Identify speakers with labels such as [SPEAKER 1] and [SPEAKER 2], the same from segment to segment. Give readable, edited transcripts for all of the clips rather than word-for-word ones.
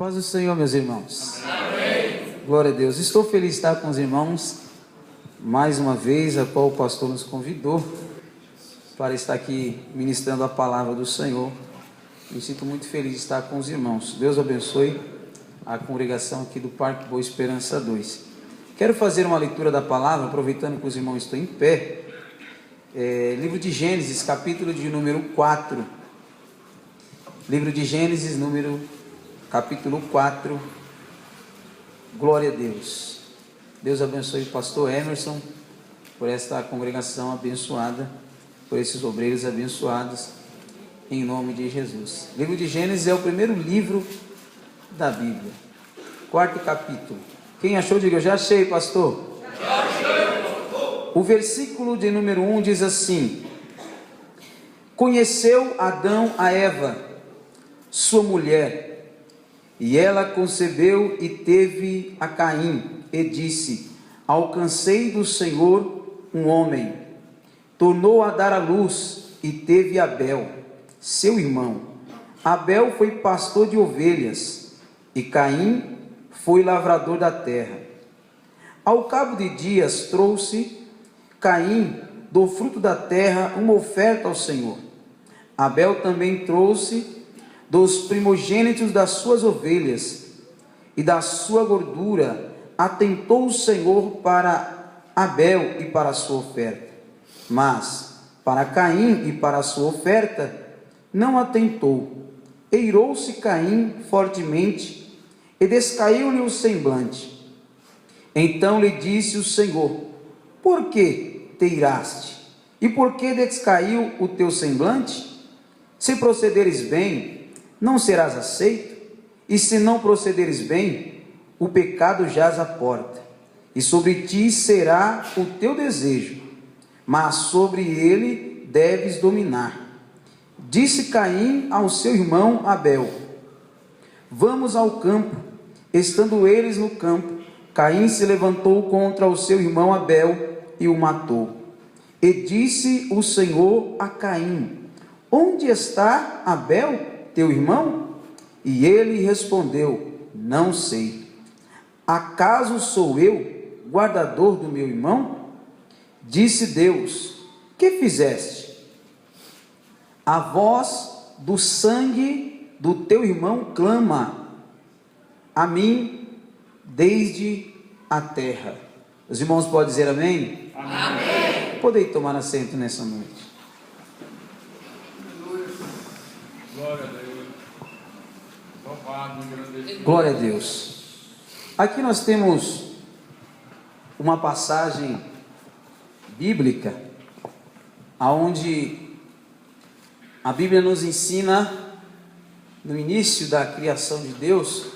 [SPEAKER 1] Paz do Senhor, meus irmãos.
[SPEAKER 2] Amém.
[SPEAKER 1] Glória a Deus. Estou feliz de estar com os irmãos mais uma vez, a qual o pastor nos convidou para estar aqui ministrando a palavra do Senhor. Me sinto muito feliz de estar com os irmãos. Deus abençoe a congregação aqui do Parque Boa Esperança 2. Quero fazer uma leitura da palavra, aproveitando que os irmãos estão em pé. Livro de Gênesis, capítulo de número 4. Livro de Gênesis, capítulo 4. Glória a Deus. Deus abençoe o pastor Emerson por esta congregação abençoada, por esses obreiros abençoados, em nome de Jesus. Livro de Gênesis é o primeiro livro da Bíblia, 4º capítulo. Quem achou, diga: eu já achei, pastor.
[SPEAKER 2] Já achei, pastor.
[SPEAKER 1] O versículo de número 1 diz assim: conheceu Adão a Eva, sua mulher, e ela concebeu e teve a Caim, e disse: alcancei do Senhor um homem. Tornou a dar à luz, e teve Abel, seu irmão. Abel foi pastor de ovelhas, e Caim foi lavrador da terra. Ao cabo de dias trouxe Caim do fruto da terra uma oferta ao Senhor. Abel também trouxe dos primogênitos das suas ovelhas, e da sua gordura atentou o Senhor para Abel e para a sua oferta, mas para Caim e para a sua oferta não atentou. Eirou-se Caim fortemente, e descaiu-lhe o semblante. Então lhe disse o Senhor: por que te iraste? E por que descaiu o teu semblante? Se procederes bem, não serás aceito, e se não procederes bem, o pecado jaz à porta, e sobre ti será o teu desejo, mas sobre ele deves dominar. Disse Caim ao seu irmão Abel: vamos ao campo. Estando eles no campo, Caim se levantou contra o seu irmão Abel e o matou. E disse o Senhor a Caim: onde está Abel, teu irmão? E ele respondeu: não sei. Acaso sou eu guardador do meu irmão? Disse Deus: que fizeste? A voz do sangue do teu irmão clama a mim desde a terra. Os irmãos podem dizer amém?
[SPEAKER 2] Amém.
[SPEAKER 1] Podem tomar assento nessa noite.
[SPEAKER 2] Glória a Deus. Louvado, engrandecido.
[SPEAKER 1] Glória a Deus. Aqui nós temos uma passagem bíblica onde a Bíblia nos ensina, no início da criação de Deus,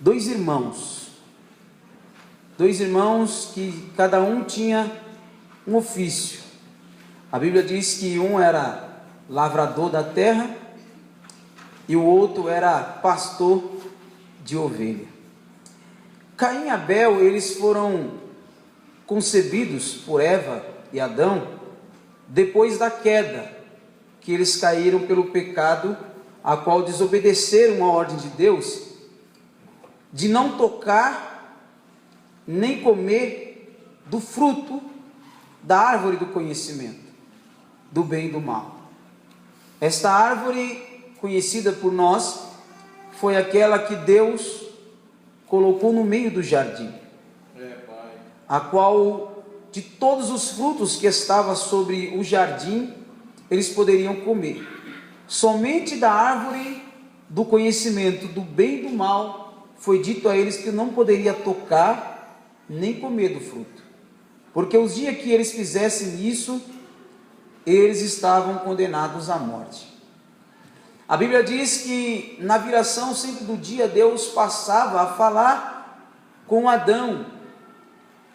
[SPEAKER 1] dois irmãos que cada um tinha um ofício. A Bíblia diz que um era lavrador da terra e o outro era pastor de ovelha. Caim e Abel, eles foram concebidos por Eva e Adão depois da queda, que eles caíram pelo pecado, a qual desobedeceram a ordem de Deus de não tocar nem comer do fruto da árvore do conhecimento do bem e do mal. Esta árvore, conhecida por nós, foi aquela que Deus colocou no meio do jardim, a qual, de todos os frutos que estavam sobre o jardim, eles poderiam comer. Somente da árvore do conhecimento do bem e do mal foi dito a eles que não poderia tocar nem comer do fruto, porque os dias que eles fizessem isso, eles estavam condenados à morte. A Bíblia diz que na viração sempre do dia, Deus passava a falar com Adão.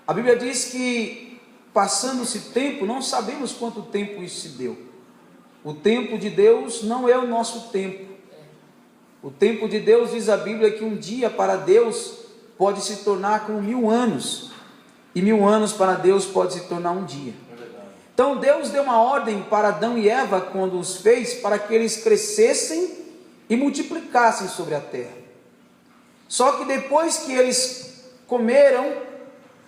[SPEAKER 1] A Bíblia diz que, passando-se tempo, não sabemos quanto tempo isso se deu. O tempo de Deus não é o nosso tempo. O tempo de Deus, diz a Bíblia, que um dia para Deus pode se tornar como 1000 anos, e 1000 anos para Deus pode se tornar um dia. Então Deus deu uma ordem para Adão e Eva quando os fez, para que eles crescessem e multiplicassem sobre a terra. Só que depois que eles comeram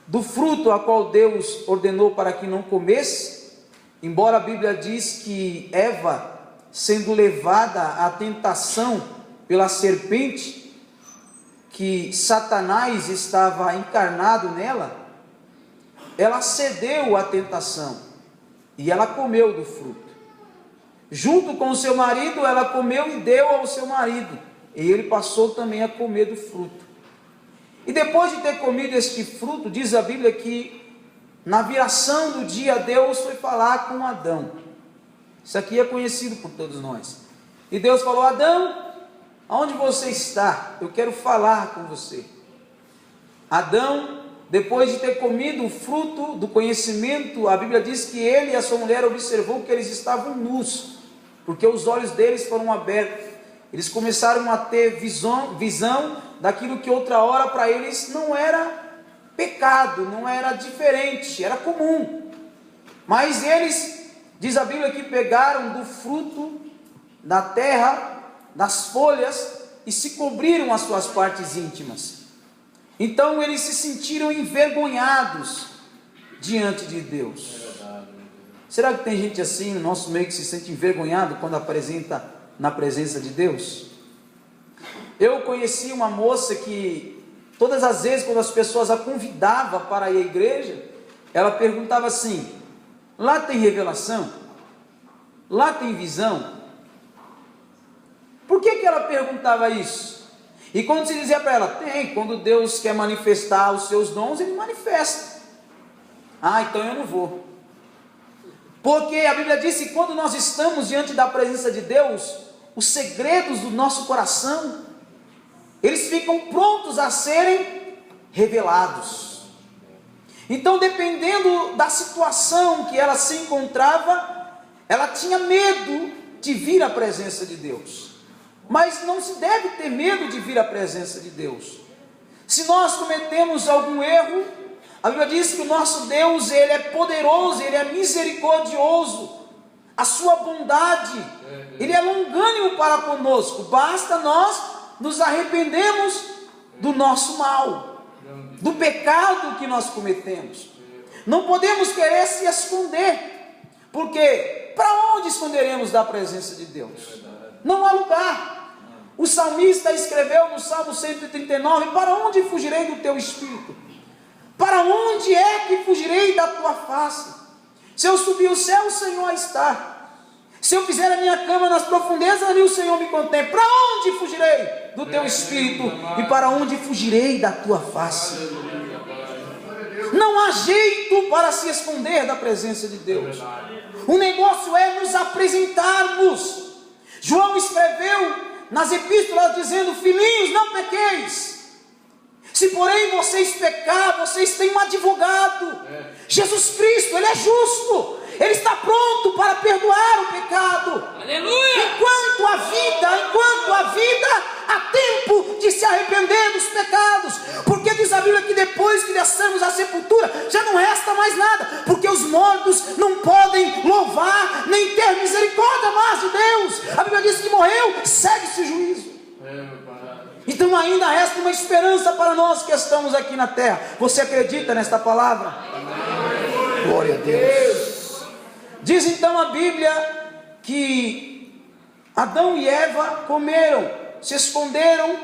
[SPEAKER 1] do fruto a qual Deus ordenou para que não comesse, embora a Bíblia diz que Eva, sendo levada à tentação pela serpente, que Satanás estava encarnado nela, ela cedeu à tentação e ela comeu do fruto. Junto com o seu marido, ela comeu e deu ao seu marido, e ele passou também a comer do fruto. E depois de ter comido este fruto, diz a Bíblia que na viração do dia Deus foi falar com Adão. Isso aqui é conhecido por todos nós. E Deus falou: Adão, aonde você está? Eu quero falar com você. Adão, depois de ter comido o fruto do conhecimento, a Bíblia diz que ele e a sua mulher observou que eles estavam nus, porque os olhos deles foram abertos. Eles começaram a ter visão daquilo que outra hora para eles não era pecado, não era diferente, era comum. Mas eles, diz a Bíblia, que pegaram do fruto da terra, das folhas, e se cobriram as suas partes íntimas. Então eles se sentiram envergonhados diante de Deus. Será que tem gente assim no nosso meio que se sente envergonhado quando apresenta na presença de Deus? Eu conheci uma moça que todas as vezes quando as pessoas a convidavam para ir à igreja, ela perguntava assim: lá tem revelação? Lá tem visão? Por que ela perguntava isso? E quando se dizia para ela: tem, quando Deus quer manifestar os seus dons, Ele manifesta. Ah, então eu não vou. Porque a Bíblia diz que quando nós estamos diante da presença de Deus, os segredos do nosso coração, eles ficam prontos a serem revelados. Então, dependendo da situação que ela se encontrava, ela tinha medo de vir à presença de Deus. Mas não se deve ter medo de vir à presença de Deus. Se nós cometemos algum erro, a Bíblia diz que o nosso Deus, Ele é poderoso, Ele é misericordioso, a sua bondade, Ele é longânimo para conosco, basta nós nos arrependermos do nosso mal, do pecado que nós cometemos. Não podemos querer se esconder, porque para onde esconderemos da presença de Deus? Não há lugar. O salmista escreveu no Salmo 139: para onde fugirei do teu espírito? Para onde é que fugirei da tua face? Se eu subir o céu, o Senhor está. Se eu fizer a minha cama nas profundezas, ali o Senhor me contém. Para onde fugirei do teu espírito? E para onde fugirei da tua face? Não há jeito para se esconder da presença de Deus. O negócio é nos apresentarmos. João escreveu nas epístolas dizendo: filhinhos, não pequeis. Se porém vocês pecar, vocês têm um advogado, Jesus Cristo. Ele é justo, Ele está pronto para perdoar o pecado. Aleluia! Enquanto a vida, há tempo de se arrepender dos pecados, porque diz a Bíblia que depois que descermos à sepultura, já não resta mais nada, porque os mortos não podem louvar, nem ter misericórdia mais de Deus. A Bíblia diz que morreu, segue-se o juízo. Então ainda resta uma esperança para nós que estamos aqui na terra. Você acredita nesta palavra? Amém. Glória a Deus. Diz então a Bíblia que Adão e Eva comeram, se esconderam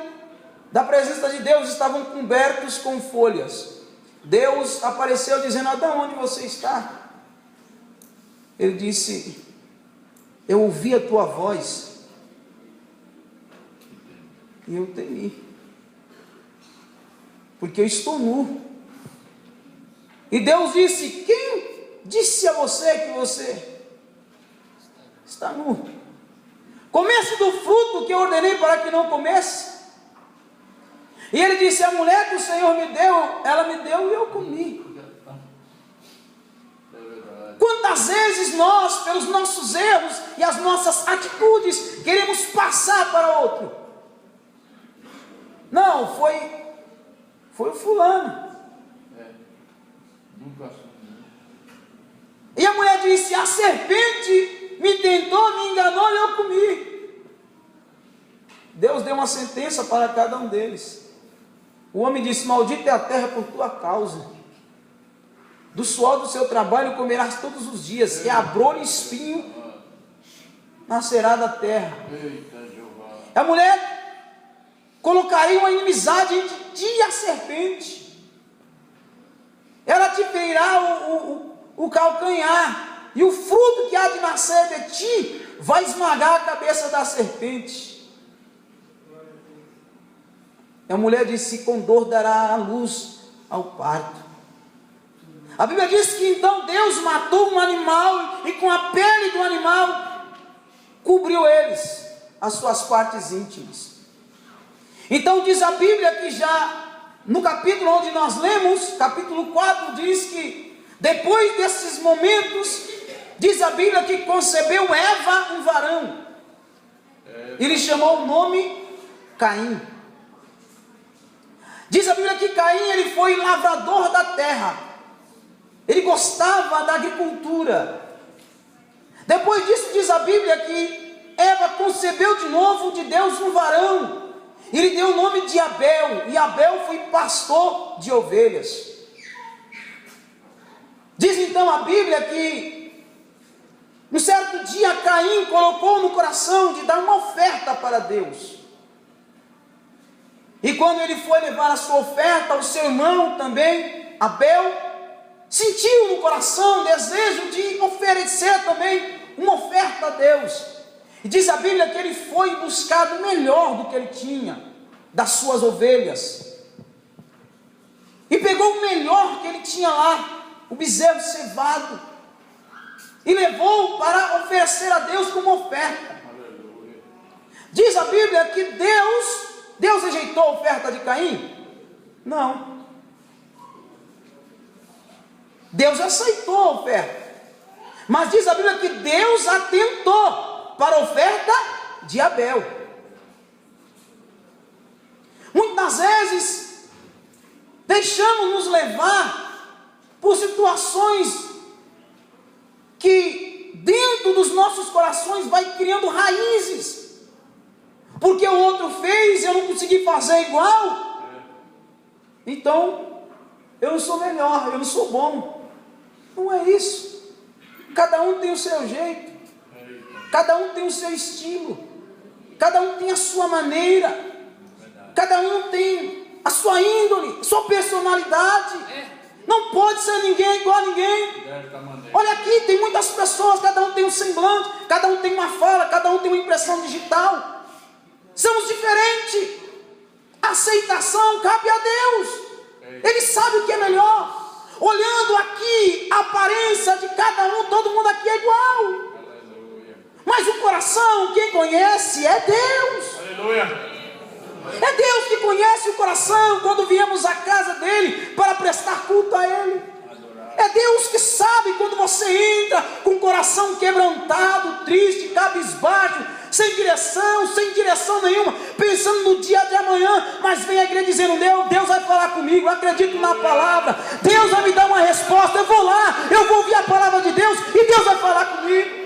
[SPEAKER 1] da presença de Deus, estavam cobertos com folhas. Deus apareceu dizendo: Adão, onde você está? Ele disse: eu ouvi a tua voz e eu temi, porque eu estou nu. E Deus disse: quem disse a você que você está nu? Comece do fruto que eu ordenei para que não comesse. E ele disse: a mulher que o Senhor me deu, ela me deu e eu comi. Quantas vezes nós, pelos nossos erros e as nossas atitudes, queremos passar para outro? Não, foi o fulano. E a mulher disse: a serpente me tentou, me enganou e eu comi. Deus deu uma sentença para cada um deles. O homem disse: maldita é a terra por tua causa. Do suor do seu trabalho comerás todos os dias, e a abrolho e espinho nascerá da terra. A mulher colocaria uma inimizade entre ti e a serpente. Ela te ferirá o calcanhar, e o fruto que há de nascer de ti vai esmagar a cabeça da serpente. A mulher disse: com dor dará a luz ao parto. A Bíblia diz que então Deus matou um animal e com a pele do animal cobriu eles, as suas partes íntimas. Então diz a Bíblia que já no capítulo onde nós lemos, capítulo 4, diz que depois desses momentos, diz a Bíblia que concebeu Eva um varão. Ele chamou o nome Caim. Diz a Bíblia que Caim, ele foi lavrador da terra. Ele gostava da agricultura. Depois disso diz a Bíblia que Eva concebeu de novo de Deus um varão. Ele deu o nome de Abel, e Abel foi pastor de ovelhas. Diz então a Bíblia que um certo dia Caim colocou no coração de dar uma oferta para Deus. E quando ele foi levar a sua oferta, o seu irmão também, Abel, sentiu no coração o desejo de oferecer também uma oferta a Deus. E diz a Bíblia que ele foi buscar o melhor do que ele tinha, das suas ovelhas. E pegou o melhor que ele tinha lá, o bezerro cevado, e levou para oferecer a Deus como oferta. Diz a Bíblia que Deus rejeitou a oferta de Caim? Não. Deus aceitou a oferta, mas diz a Bíblia que Deus atentou para a oferta de Abel. Muitas vezes deixamos-nos levar por situações que dentro dos nossos corações vai criando raízes, porque o outro fez e eu não consegui fazer igual, então eu não sou melhor, eu não sou bom. Não é isso. Cada um tem o seu jeito, cada um tem o seu estilo, cada um tem a sua maneira, cada um tem a sua índole, a sua personalidade. Não pode ser ninguém igual a ninguém. Olha aqui, tem muitas pessoas, cada um tem um semblante, cada um tem uma fala, cada um tem uma impressão digital. Somos diferentes. A aceitação cabe a Deus. Ele sabe o que é melhor. Olhando aqui a aparência de cada um, todo mundo aqui é igual. Mas o coração, quem conhece é Deus.
[SPEAKER 2] Aleluia.
[SPEAKER 1] É Deus que conhece o coração quando viemos à casa dele para prestar culto a ele. É Deus que sabe quando você entra com o coração quebrantado, triste, cabisbaixo, sem direção nenhuma, pensando no dia de amanhã, mas vem à igreja dizendo: Deus vai falar comigo, eu acredito na palavra, Deus vai me dar uma resposta, eu vou lá, eu vou ouvir a palavra de Deus e Deus vai falar comigo.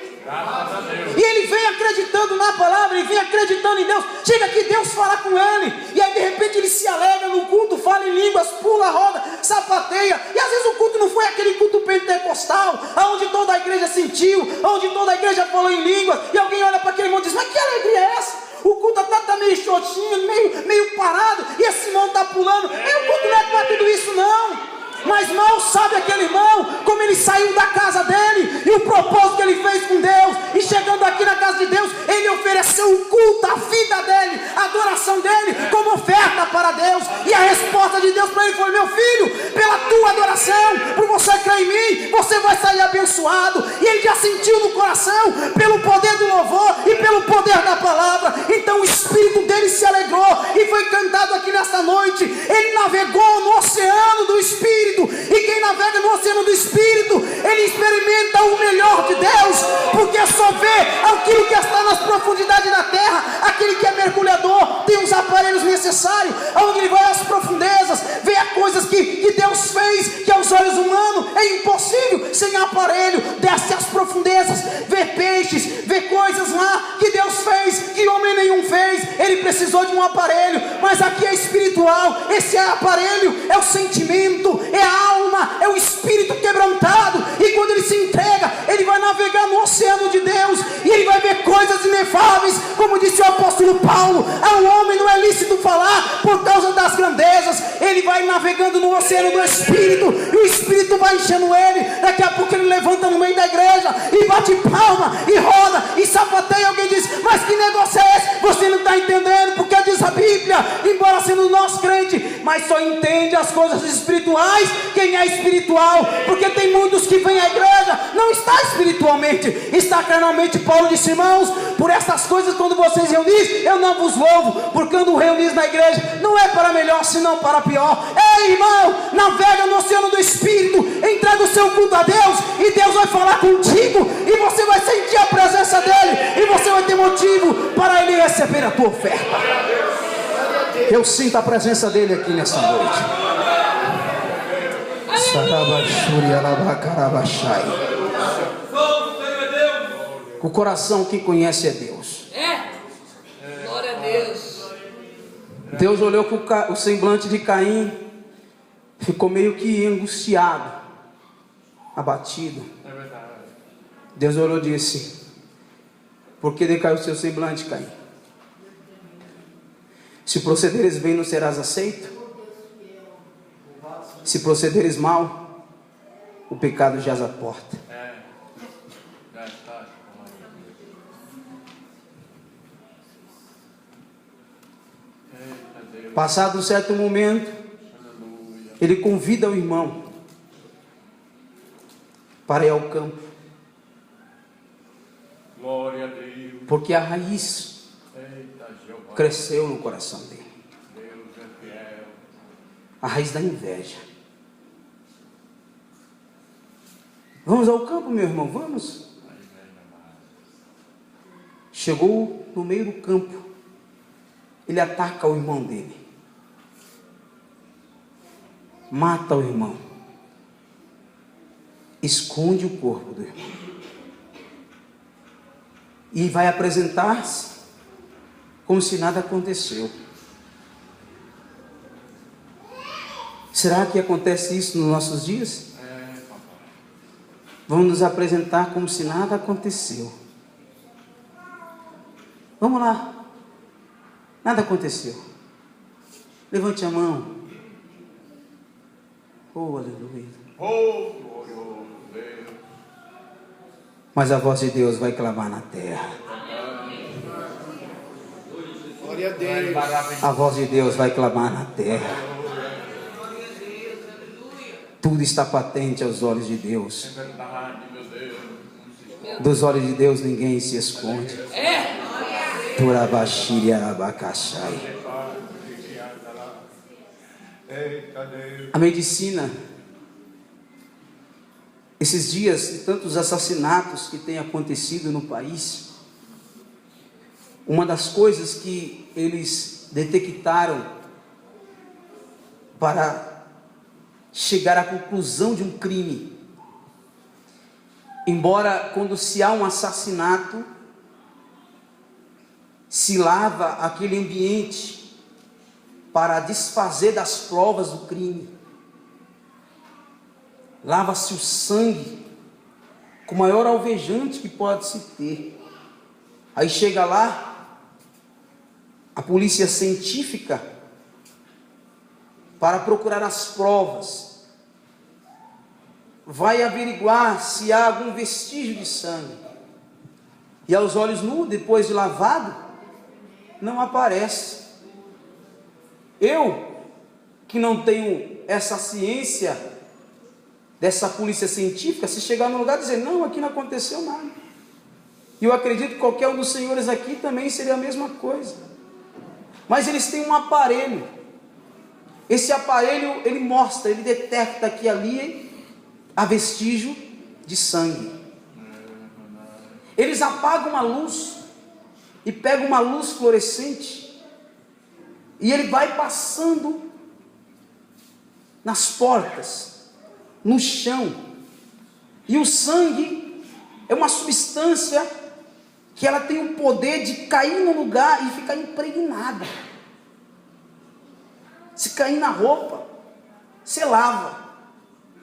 [SPEAKER 1] E ele vem acreditando na palavra, ele vem acreditando em Deus. Chega aqui, Deus fala com ele, e aí de repente ele se alegra no culto, fala em línguas, pula, roda, sapateia. E às vezes o culto não foi aquele culto pentecostal, onde toda a igreja sentiu, onde toda a igreja falou em línguas, e alguém olha para aquele irmão e diz: mas que alegria é essa? O culto está meio xoxinho, meio parado, e esse irmão está pulando. E o culto não é para tudo isso não. Mas mal sabe aquele irmão como ele saiu da casa dele e o propósito que ele fez com Deus, e chegando aqui na casa de Deus, ele ofereceu o culto, a vida dele, a adoração dele como oferta para Deus. E a resposta de Deus para ele foi: meu filho, pela tua adoração, por você crer em mim, você vai sair abençoado. E ele já sentiu no coração, pelo poder do louvor e pelo poder da palavra. Então o espírito dele se alegrou, e foi cantado aqui nesta noite. Ele navegou no oceano do espírito, e quem navega no oceano do espírito, ele experimenta o melhor de Deus, porque só vê aquilo que está nas profundidades da terra. Aquele que é mergulhador tem os aparelhos necessários, onde ele vai às profundezas, vê coisas que Deus fez, que aos olhos humanos é impossível sem aparelho. Desce às profundezas, vê peixes, vê coisas lá que Deus fez, que homem nenhum fez. Ele precisou de um aparelho, mas aqui é espiritual. espiritual. Esse é aparelho, é o sentimento, é a alma, é o espírito quebrantado. E quando ele se entrega, ele vai navegar no oceano de Deus, e ele vai ver coisas inefáveis. Como disse o apóstolo Paulo, a um homem não é lícito falar por causa das grandezas. Ele vai navegando no oceano do Espírito, e o Espírito vai enchendo ele. Daqui a pouco ele levanta no meio da igreja e bate palma, e roda, e sapateia. E alguém diz: mas que negócio é esse? Você não está entendendo, porque diz a Bíblia, embora sendo nosso crente, mas só entende as coisas espirituais quem é espiritual. Porque tem muitos que vêm à igreja, não está espiritualmente, está carnalmente. Paulo disse: irmãos, por essas coisas quando vocês reunis, eu não vos louvo, porque quando reunis na igreja, não é para melhor, senão para pior. Ei, irmão, navega no oceano do Espírito, entrega o seu culto a Deus, e Deus vai falar contigo, e você vai sentir a presença dele, e você vai ter motivo para ele receber a tua oferta. Eu sinto a presença dele aqui nessa noite. O coração que conhece é Deus.
[SPEAKER 3] Glória a Deus.
[SPEAKER 1] Deus olhou para o semblante de Caim, ficou meio que angustiado, abatido. Deus olhou e disse: por que decaiu o seu semblante, Caim? Se procederes bem, não serás aceito. Se procederes mal, o pecado jaz à porta. Passado um certo momento, ele convida o irmão para ir ao campo.
[SPEAKER 2] Glória a Deus.
[SPEAKER 1] Porque a raiz cresceu no coração dele.
[SPEAKER 2] Deus é fiel.
[SPEAKER 1] A raiz da inveja. Vamos ao campo, meu irmão, vamos. Chegou no meio do campo, ele ataca o irmão dele, mata o irmão, esconde o corpo do irmão, e vai apresentar-se como se nada aconteceu. Será que acontece isso nos nossos dias? Vamos nos apresentar como se nada aconteceu. Vamos lá. Nada aconteceu. Levante a mão. Oh, aleluia.
[SPEAKER 2] Oh, glorioso Deus.
[SPEAKER 1] Mas a voz de Deus vai clamar na terra.
[SPEAKER 3] Glória a Deus.
[SPEAKER 1] A voz de Deus vai clamar na terra. Tudo está patente aos olhos de Deus.
[SPEAKER 2] É verdade, meu Deus.
[SPEAKER 1] Dos olhos de Deus ninguém se esconde. Turabashiri arabacachai.
[SPEAKER 2] Eita Deus.
[SPEAKER 1] A medicina, esses dias, de tantos assassinatos que têm acontecido no país, uma das coisas que eles detectaram para chegar à conclusão de um crime, embora quando se há um assassinato, se lava aquele ambiente para desfazer das provas do crime, lava-se o sangue com o maior alvejante que pode se ter. Aí chega lá a polícia científica para procurar as provas, vai averiguar se há algum vestígio de sangue, e aos olhos nus, depois de lavado, não aparece. Eu, que não tenho essa ciência dessa polícia científica, se chegar no lugar e dizer: não, aqui não aconteceu nada. E eu acredito que qualquer um dos senhores aqui também seria a mesma coisa. Mas eles têm um aparelho. Esse aparelho, ele mostra, ele detecta que ali há vestígio de sangue. Eles apagam a luz e pegam uma luz fluorescente, e ele vai passando nas portas, no chão. E o sangue é uma substância que ela tem o poder de cair no lugar e ficar impregnada. Se cair na roupa, você lava.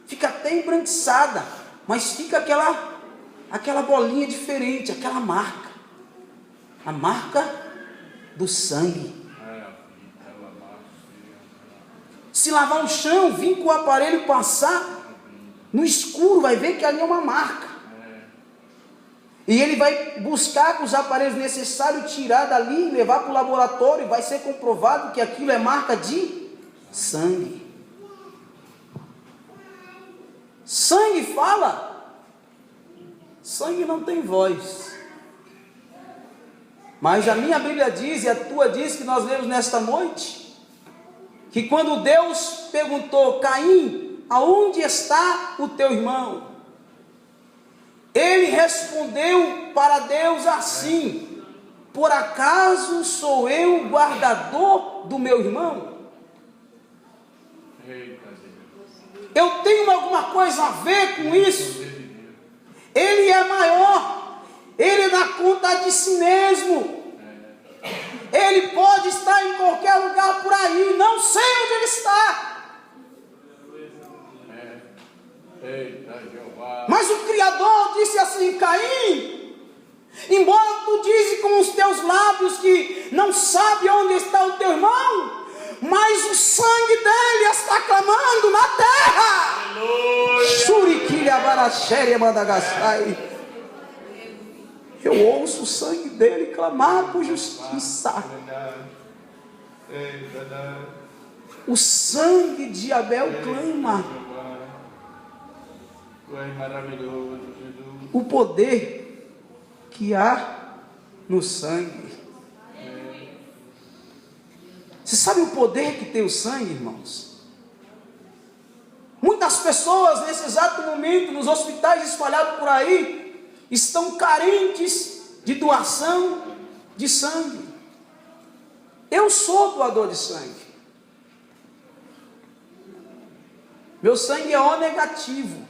[SPEAKER 1] Fica até embranquiçada, mas fica aquela bolinha diferente, aquela marca. A marca do sangue. Se lavar o chão, vir com o aparelho passar no escuro, vai ver que ali é uma marca. E ele vai buscar com os aparelhos necessários, tirar dali, levar para o laboratório, e vai ser comprovado que aquilo é marca de sangue. Sangue fala. Sangue não tem voz. Mas a minha Bíblia diz, e a tua diz, que nós lemos nesta noite, que quando Deus perguntou: Caim, aonde está o teu irmão? Ele respondeu para Deus assim: por acaso sou eu o guardador do meu irmão? Eu tenho alguma coisa a ver com isso? Ele é maior, ele dá conta de si mesmo. Ele pode estar em qualquer lugar por aí, não sei onde ele está. Mas o Criador disse assim: Caim, embora tu dizes com os teus lábios que não sabe onde está o teu irmão, mas o sangue dele está clamando na terra. Eu ouço o sangue dele clamar por justiça. O sangue de Abel clama. O poder que há no sangue. Você sabe o poder que tem o sangue, irmãos? Muitas pessoas nesse exato momento, nos hospitais espalhados por aí, estão carentes de doação de sangue. Eu sou doador de sangue. Meu sangue é O negativo.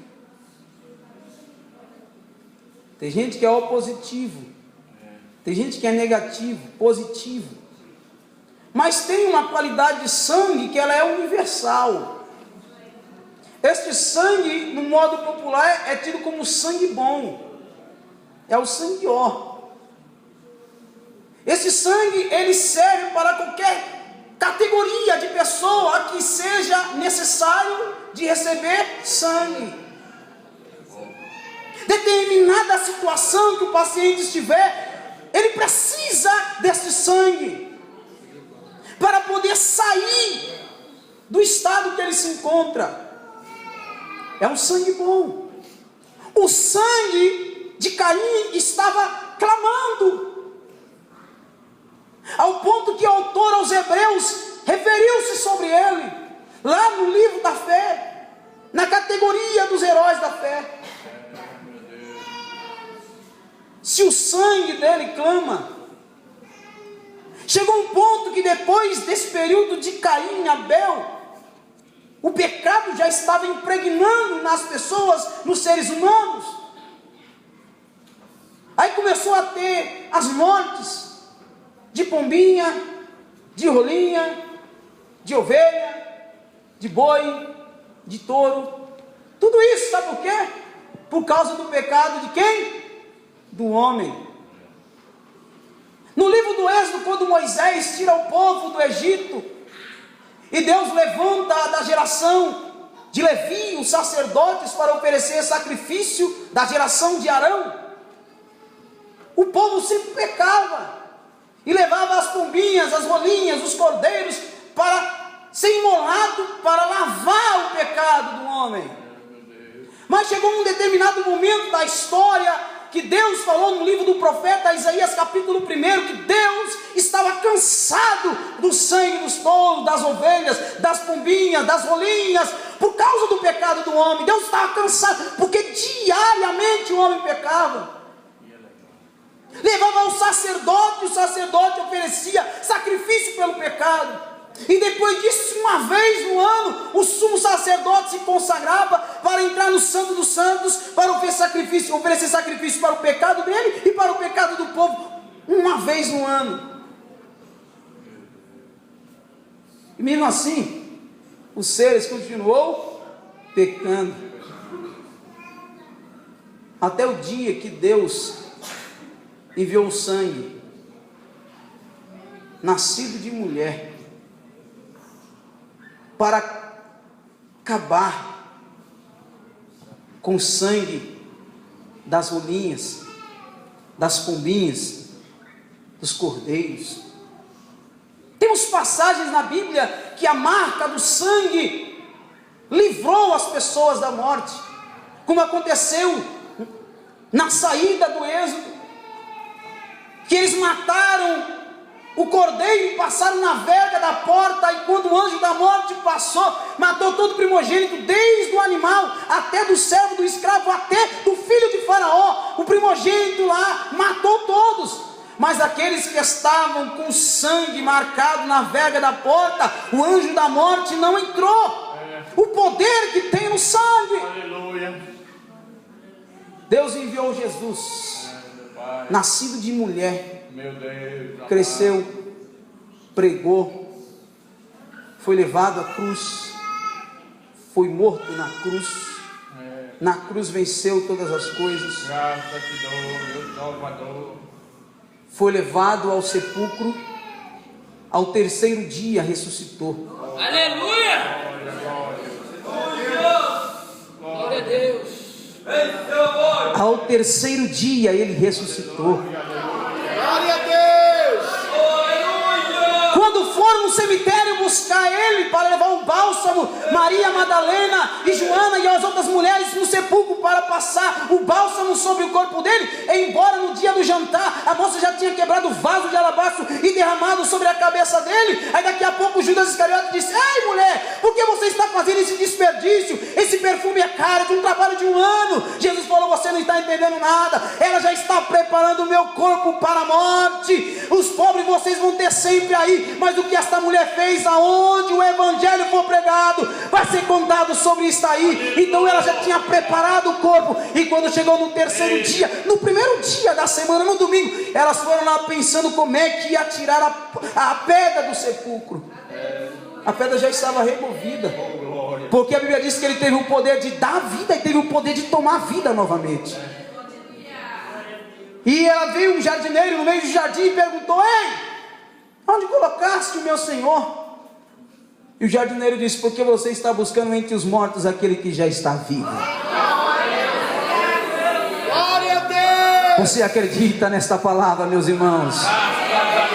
[SPEAKER 1] Tem gente que é O positivo. Tem gente que é negativo, positivo. Mas tem uma qualidade de sangue que ela é universal. Este sangue, no modo popular, é tido como sangue bom. É o sangue O. Esse sangue, ele serve para qualquer categoria de pessoa que seja necessário de receber sangue. Determinada situação que o paciente estiver, ele precisa desse sangue para poder sair do estado que ele se encontra. É um sangue bom. O sangue de Caim estava clamando, ao ponto que o autor aos Hebreus referiu-se sobre ele, lá no livro da fé, na categoria dos heróis da fé. Se o sangue dele clama, chegou um ponto que depois desse período de Caim e Abel, o pecado já estava impregnando nas pessoas, nos seres humanos. Aí começou a ter as mortes de pombinha, de rolinha, de ovelha, de boi, de touro. Tudo isso, sabe por quê? Por causa do pecado de quem? Do homem. No livro do Êxodo, quando Moisés tira o povo do Egito, e Deus levanta da geração de Levi os sacerdotes para oferecer sacrifício da geração de Arão, o povo sempre pecava e levava as pombinhas, as rolinhas, os cordeiros para ser imolado, para lavar o pecado do homem. Mas chegou um determinado momento da história que Deus falou no livro do profeta Isaías capítulo 1, que Deus estava cansado do sangue dos touros, das ovelhas, das pombinhas, das rolinhas, por causa do pecado do homem. Deus estava cansado, porque diariamente o homem pecava. Levava ao sacerdote, o sacerdote oferecia sacrifício pelo pecado. E depois disso, uma vez no ano, o sumo sacerdote se consagrava para entrar no Santo dos Santos, para oferecer sacrifício para o pecado dele e para o pecado do povo, uma vez no ano. E mesmo assim, os seres continuou pecando. Até o dia que Deus enviou o sangue, nascido de mulher, para acabar com o sangue das rolinhas, das pombinhas, dos cordeiros. Temos passagens na Bíblia que a marca do sangue livrou as pessoas da morte, como aconteceu na saída do Êxodo, que eles mataram o cordeiro e passaram na verga da porta, e quando o anjo da morte passou, matou todo primogênito, desde o animal, até do servo, do escravo, até do filho de Faraó. O primogênito lá matou todos, mas aqueles que estavam com o sangue marcado na verga da porta, o anjo da morte não entrou. O poder que tem no sangue.
[SPEAKER 2] Aleluia.
[SPEAKER 1] Deus enviou Jesus, nascido de mulher,
[SPEAKER 2] Meu Deus,
[SPEAKER 1] cresceu, pregou, foi levado à cruz, foi morto na cruz. Na cruz venceu todas as coisas.
[SPEAKER 2] graças te dou, meu Salvador.
[SPEAKER 1] Foi levado ao sepulcro, ao terceiro dia ressuscitou.
[SPEAKER 3] Aleluia! Glória a Deus!
[SPEAKER 1] Ao terceiro dia ele ressuscitou.
[SPEAKER 3] Glória a Deus!
[SPEAKER 1] Quando for no cemitério buscar ele para levar o bálsamo, Maria Madalena e Joana e as outras mulheres no sepulcro para passar o bálsamo sobre o corpo dele, embora no dia do jantar a moça já tinha quebrado o vaso de alabastro e derramado sobre a cabeça dele. Aí daqui a pouco Judas Iscariote disse: ei mulher, por que você está fazendo esse desperdício? Esse perfume é caro, de um trabalho de um ano. Jesus falou: você não está entendendo nada, ela já está preparando o meu corpo para a morte. Os pobres vocês vão ter sempre aí, mas o que esta mulher fez, aonde o evangelho for pregado, vai ser contado sobre isso aí. Então ela já tinha preparado o corpo, e quando chegou no terceiro dia, no primeiro dia da semana, no domingo, elas foram lá pensando como é que ia tirar a pedra do sepulcro. A pedra já estava removida, porque a Bíblia diz que ele teve o poder de dar vida e teve o poder de tomar vida novamente. E ela veio um jardineiro no meio do jardim e perguntou: ei, onde colocaste o meu Senhor? E o jardineiro disse: porque você está buscando entre os mortos aquele que já está vivo.
[SPEAKER 3] Glória a Deus!
[SPEAKER 1] Você acredita nesta palavra, meus irmãos?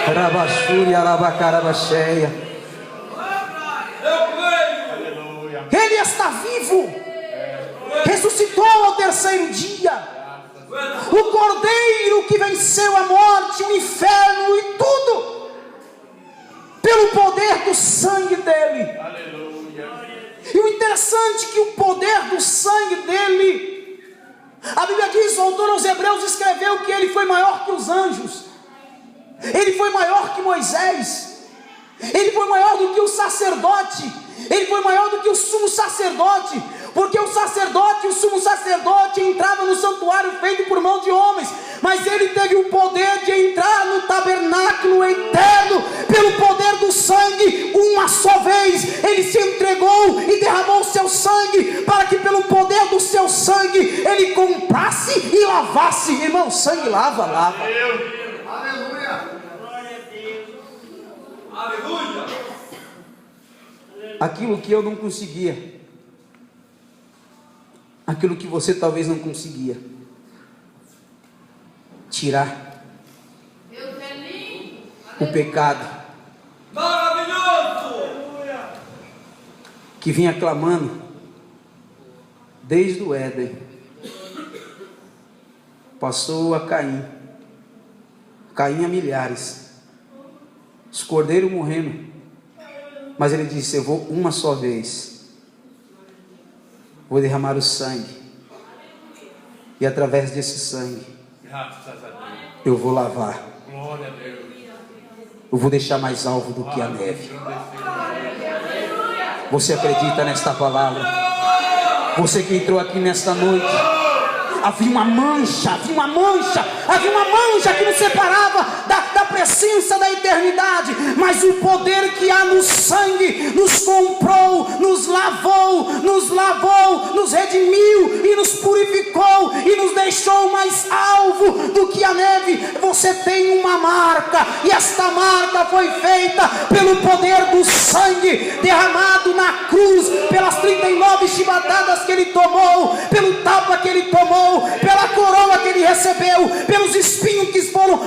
[SPEAKER 1] Rabachuri, arabacarabacheia. Ele está vivo, ressuscitou ao terceiro dia. O cordeiro que venceu a morte, o inferno e tudo, pelo poder do sangue dele. E o interessante é que o poder do sangue dele, a Bíblia diz, o autor aos Hebreus escreveu que ele foi maior que os anjos, ele foi maior que Moisés, ele foi maior do que o sacerdote, ele foi maior do que o sumo sacerdote, porque o sacerdote, o sumo sacerdote, entrava no santuário feito por mão de homens, mas ele teve o poder de entrar no tabernáculo eterno, pelo poder do sangue, uma só vez. Ele se entregou e derramou o seu sangue, para que pelo poder do seu sangue, ele comprasse e lavasse. Irmão, sangue lava.
[SPEAKER 3] Aleluia! Aleluia!
[SPEAKER 1] Aquilo que eu não conseguia, aquilo que você talvez não conseguia tirar, o pecado
[SPEAKER 3] Maravilhoso!
[SPEAKER 1] que vinha clamando desde o Éden, passou a Caim a milhares, os cordeiros morrendo, mas ele disse: eu vou uma só vez, vou derramar o sangue, e através desse sangue eu vou lavar, eu vou deixar mais alvo do que a neve. Você acredita nesta palavra? Você que entrou aqui nesta noite, havia uma mancha que nos separava da presença da eternidade, mas o poder que há no sangue nos comprou, nos lavou, nos redimiu e nos purificou e nos deixou mais alvo do que a neve. Você tem uma marca, e esta marca foi feita pelo poder do sangue derramado na cruz, pelas 39 chibatadas que ele tomou, pelo tapa que ele tomou, pela coroa que ele recebeu, pelos espinhos que foram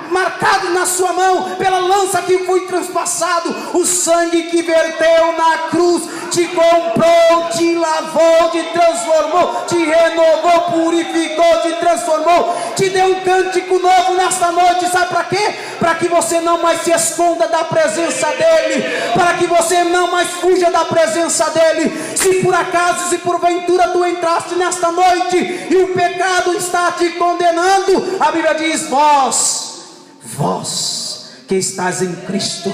[SPEAKER 1] marcados na sua mão, pela lança que foi transpassado. O sangue que verteu na cruz te comprou, te lavou, te transformou, te renovou, purificou, te transformou, te deu um cântico novo nesta noite. Sabe para quê? Para que você não mais se esconda da presença dele, para que você não mais fuja da presença dele. Se por acaso, se porventura tu entraste nesta noite e o pecado está te condenando, a Bíblia diz: vós que estás em Cristo,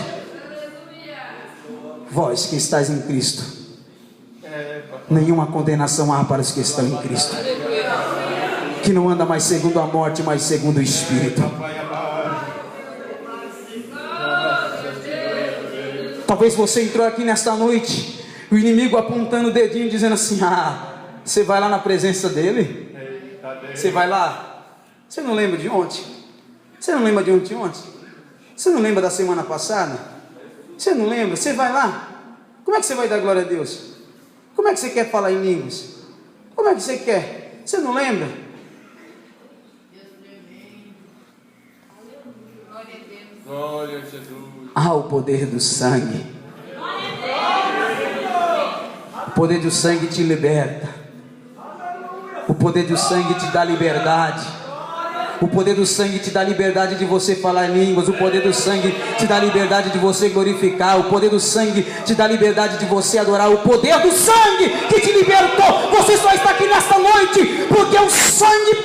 [SPEAKER 1] vós que estáis em Cristo, nenhuma condenação há para os que estão em Cristo, que não anda mais segundo a morte, mas segundo o Espírito. Talvez você entrou aqui nesta noite, o inimigo apontando o dedinho, dizendo assim: você vai lá na presença dele? Você vai lá? Você não lembra de ontem? Você não lembra de ontem? Você não lembra da semana passada? Você não lembra? Você vai lá? Como é que você vai dar glória a Deus? Como é que você quer falar em línguas? Como é que você quer? Você não lembra?
[SPEAKER 2] Glória a Jesus.
[SPEAKER 1] O poder do sangue. O poder do sangue te liberta. O poder do sangue te dá liberdade. O poder do sangue te dá liberdade de você falar em línguas. O poder do sangue te dá liberdade de você glorificar. O poder do sangue te dá liberdade de você adorar. O poder do sangue que te libertou. Você só está aqui nesta noite porque o sangue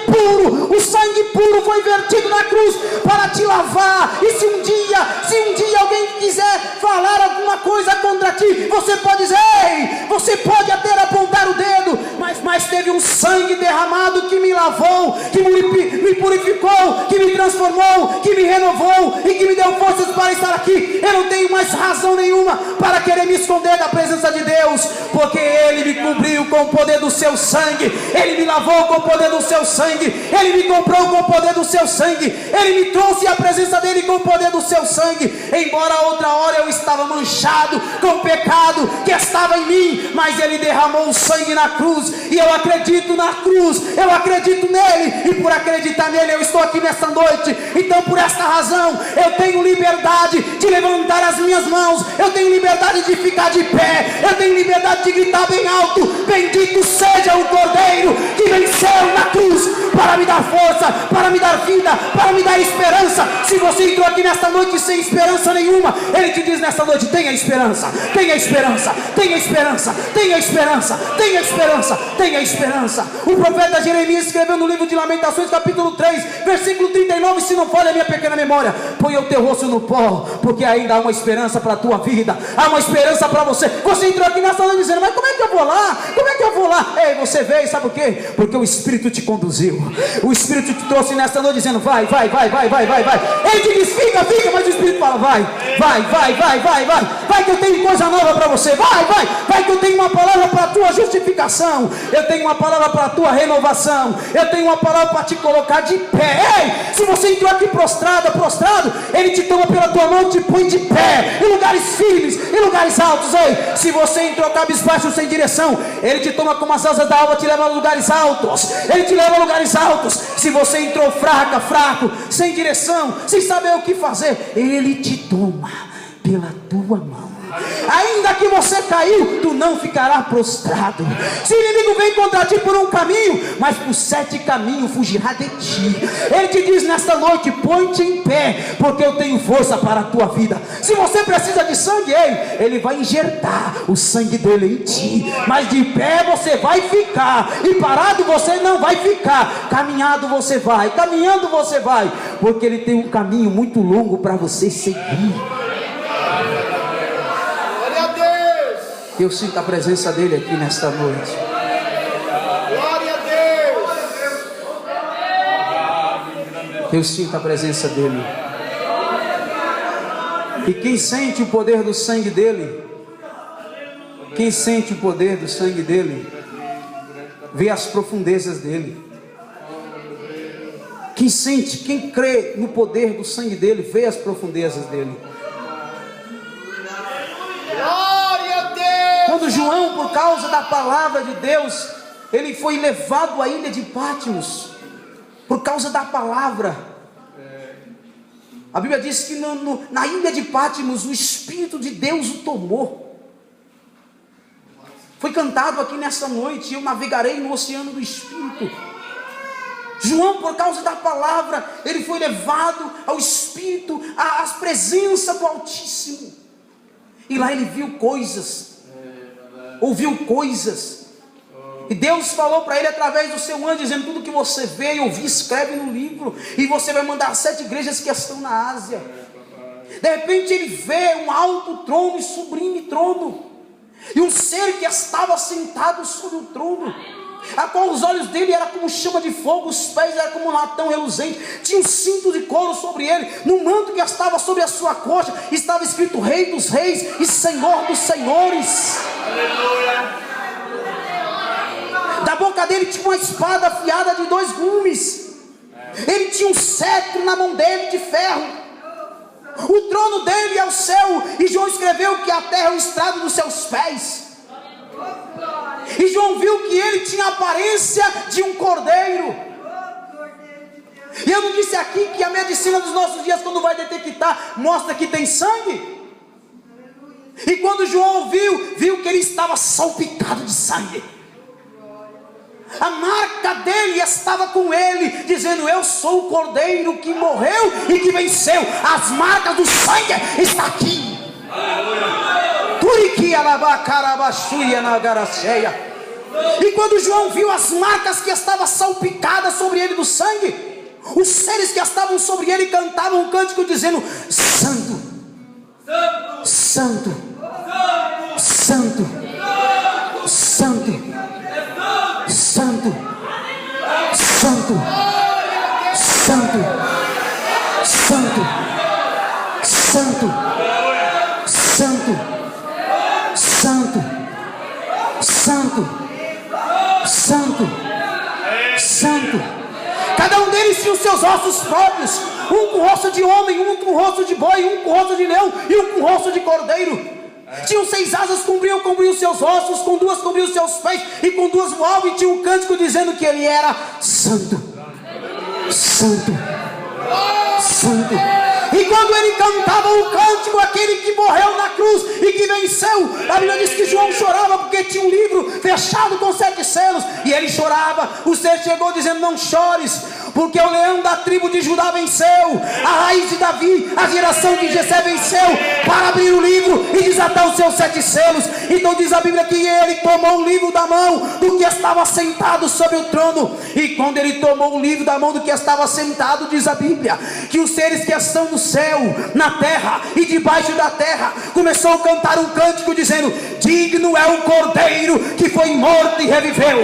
[SPEAKER 1] puro foi vertido na cruz para te lavar. E se um dia alguém quiser falar alguma coisa contra ti, você pode dizer: ei, você pode até apontar o dedo, mas teve um sangue derramado que me lavou, que me purificou, que me transformou, que me renovou e que me deu forças para estar aqui. Eu não tenho mais razão nenhuma para querer me esconder da presença de Deus, porque Ele me cobriu com o poder do seu sangue, Ele me lavou com o poder do seu sangue, Ele me comprou com o poder do seu sangue, Ele me trouxe à presença dEle com o poder do seu sangue. Embora outra hora eu estava manchado com o pecado que estava em mim, mas Ele derramou o sangue na cruz, e eu acredito na cruz, eu acredito nele, e por acreditar nele eu estou aqui nesta noite. Então, por esta razão, eu tenho liberdade de levantar as minhas mãos, eu tenho liberdade de ficar de pé, eu tenho liberdade de gritar bem alto: bendito seja o Cordeiro que venceu na cruz para me dar força, para me dar vida, para me dar esperança. Se você entrou aqui nesta noite sem esperança nenhuma, Ele te diz nesta noite: tenha esperança, tenha esperança, tenha esperança, tenha esperança, tenha esperança, tenha esperança. O profeta Jeremias escreveu no livro de Lamentações, capítulo 3, versículo 39, se não falha a minha pequena memória: ponha o teu rosto no pó, porque ainda há uma esperança para a tua vida, há uma esperança para você. Você entrou aqui nesta noite dizendo: mas como é que eu vou lá? Como é que eu vou lá? Ei, você veio, sabe por quê? Porque o Espírito te conduziu, o Espírito te trouxe nesta noite dizendo: vai. Ele te diz: fica, mas o Espírito fala: vai que eu tenho coisa nova para você, vai que eu tenho uma palavra para a tua justificação, eu tenho uma palavra para a tua renovação, eu tenho uma palavra para te colocar de pé. Ei, se você entrou aqui prostrado, Ele te toma pela tua mão e te põe de pé, em lugares firmes, em lugares altos. Ei, se você entrou cabisbaixo sem direção, Ele te toma como as asas da alva, te leva a lugares altos, Ele te leva a lugares altos. Se você entrou fraco, sem direção, sem saber o que fazer, Ele te toma pela tua mão. Ainda que você caiu, tu não ficará prostrado. Se o inimigo vem contra ti por um caminho, mas por 7 caminhos fugirá de ti. Ele te diz nesta noite: põe-te em pé, porque eu tenho força para a tua vida. Se você precisa de sangue, Ele vai injetar o sangue dele em ti, mas de pé você vai ficar, e parado você não vai ficar. Caminhando você vai, porque Ele tem um caminho muito longo para você seguir. Eu sinto a presença dele aqui nesta noite.
[SPEAKER 3] Glória a Deus.
[SPEAKER 1] Eu sinto a presença dele. E quem sente o poder do sangue dele, quem sente o poder do sangue dele, vê as profundezas dele. Quem sente, quem crê no poder do sangue dele, vê as profundezas dele.
[SPEAKER 3] Glória a Deus.
[SPEAKER 1] Quando João, por causa da palavra de Deus, ele foi levado à ilha de Patmos, por causa da palavra. A Bíblia diz que na ilha de Patmos o Espírito de Deus o tomou. Foi cantado aqui nessa noite: eu navegarei no oceano do Espírito. João, por causa da palavra, ele foi levado ao Espírito, à presença do Altíssimo. E lá ele viu coisas, ouviu coisas. E Deus falou para ele através do seu anjo, dizendo: tudo que você vê e ouvir, escreve no livro, e você vai mandar 7 igrejas que estão na Ásia. De repente ele vê um alto trono e sublime trono, e um ser que estava sentado sobre o trono, a qual os olhos dele eram como chama de fogo, os pés eram como um latão reluzente, tinha um cinto de couro sobre ele, no manto que estava sobre a sua coxa estava escrito: Rei dos Reis e Senhor dos Senhores. Aleluia. Da boca dele tinha uma espada afiada de 2 gumes. Ele tinha um cetro na mão dele de ferro. O trono dele é o céu, e João escreveu que a terra é o estrado dos seus pés. E João viu que ele tinha a aparência de um cordeiro. E eu não disse aqui que a medicina dos nossos dias, quando vai detectar, mostra que tem sangue? E quando João viu que ele estava salpicado de sangue. A marca dele estava com ele, dizendo: eu sou o cordeiro que morreu e que venceu. As marcas do sangue estão aqui. E quando João viu as marcas que estavam salpicadas sobre ele do sangue, os seres que estavam sobre ele cantavam um cântico dizendo: Santo, Santo, Santo, Santo, Santo, Santo, Santo, Santo, Santo, Santo, Santo, Santo, Santo, Santo. Cada um deles tinha os seus ossos próprios, um com rosto de homem, um com rosto de boi, um com rosto de leão e um com rosto de cordeiro. Tinham 6 asas, cobriam os seus ossos, com 2 cobriam os seus pés, e com 2 voavam, e tinha um cântico dizendo que ele era santo, santo, santo. E quando ele cantava o cântico, aquele que morreu na cruz e que venceu, a Bíblia diz que João chorava porque tinha um livro fechado com 7 selos, e ele chorava. O ser chegou dizendo: não chores, porque o leão da tribo de Judá venceu, a raiz de Davi, a geração de Jessé venceu, para abrir o livro e desatar os seus 7 selos. Então diz a Bíblia que ele tomou o livro da mão do que estava sentado sobre o trono. E quando ele tomou o livro da mão do que estava sentado, diz a Bíblia que os seres que estão no céu, na terra e debaixo da terra começou a cantar um cântico dizendo: digno é o cordeiro que foi morto e reviveu,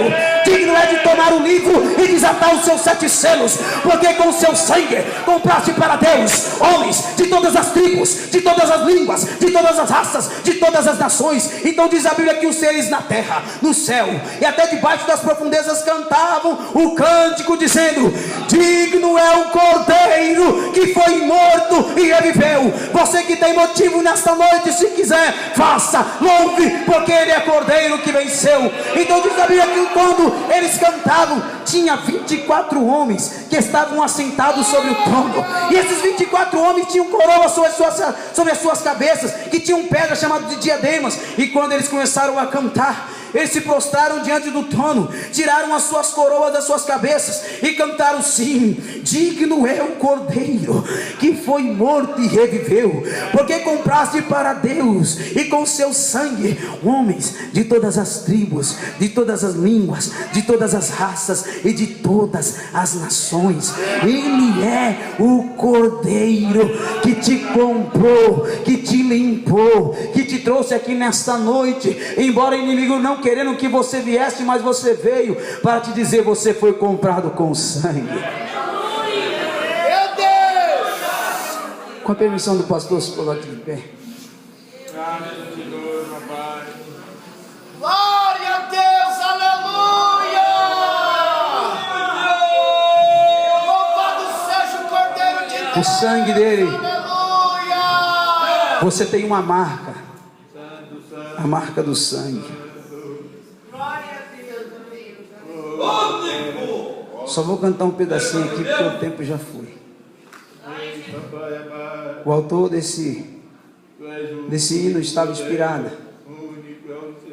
[SPEAKER 1] digno é de tomar o livro e desatar os seus 7 selos, porque com seu sangue compraste para Deus homens de todas as tribos, de todas as línguas, de todas as raças, de todas as nações. Então diz a Bíblia que os seres na terra, no céu e até debaixo das profundezas cantavam o cântico dizendo: digno é o cordeiro que foi morto e reviveu. Você que tem motivo nesta noite, se quiser, faça, louve, porque ele é cordeiro que venceu. Então diz a Bíblia que quando eles cantavam, tinha 24 homens que estavam assentados sobre o trono, e esses 24 homens tinham coroas sobre as suas cabeças, que tinham pedras chamadas de diademas. E quando eles começaram a cantar, eles se prostraram diante do trono, tiraram as suas coroas das suas cabeças e cantaram: sim, digno é o cordeiro que foi morto e reviveu, porque compraste para Deus e com seu sangue homens de todas as tribos, de todas as línguas, de todas as raças e de todas as nações. Ele é o cordeiro que te comprou, que te limpou, que te trouxe aqui nesta noite, embora o inimigo não querendo que você viesse, mas você veio para te dizer: você foi comprado com sangue. Com a permissão do pastor, se coloque de pé.
[SPEAKER 3] Glória a Deus, aleluia! Louvado seja o Cordeiro de Deus!
[SPEAKER 1] O sangue dele.
[SPEAKER 3] Aleluia!
[SPEAKER 1] Você tem uma marca. A marca do sangue. Só vou cantar um pedacinho aqui porque o tempo já foi. O autor desse hino estava inspirado,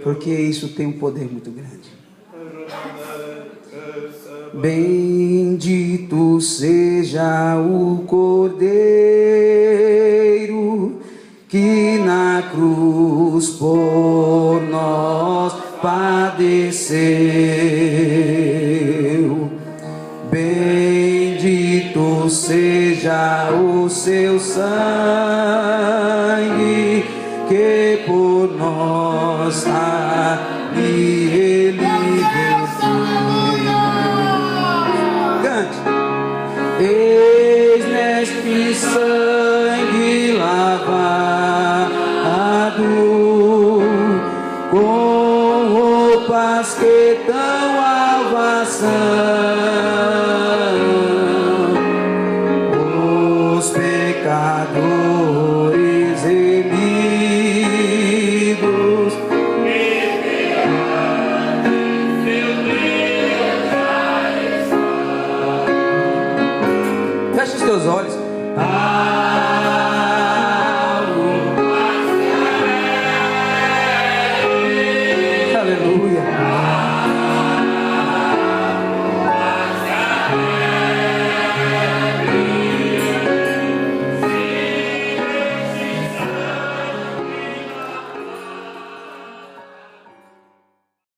[SPEAKER 1] porque isso tem um poder muito grande. Bendito seja o Cordeiro que na cruz por nós padeceu. Bendito seja o seu sangue que por nós ali ele verteu. Cante. Eis neste sangue lavado, com roupas que tão alvas são, os pecadores remidos. Feche os teus olhos.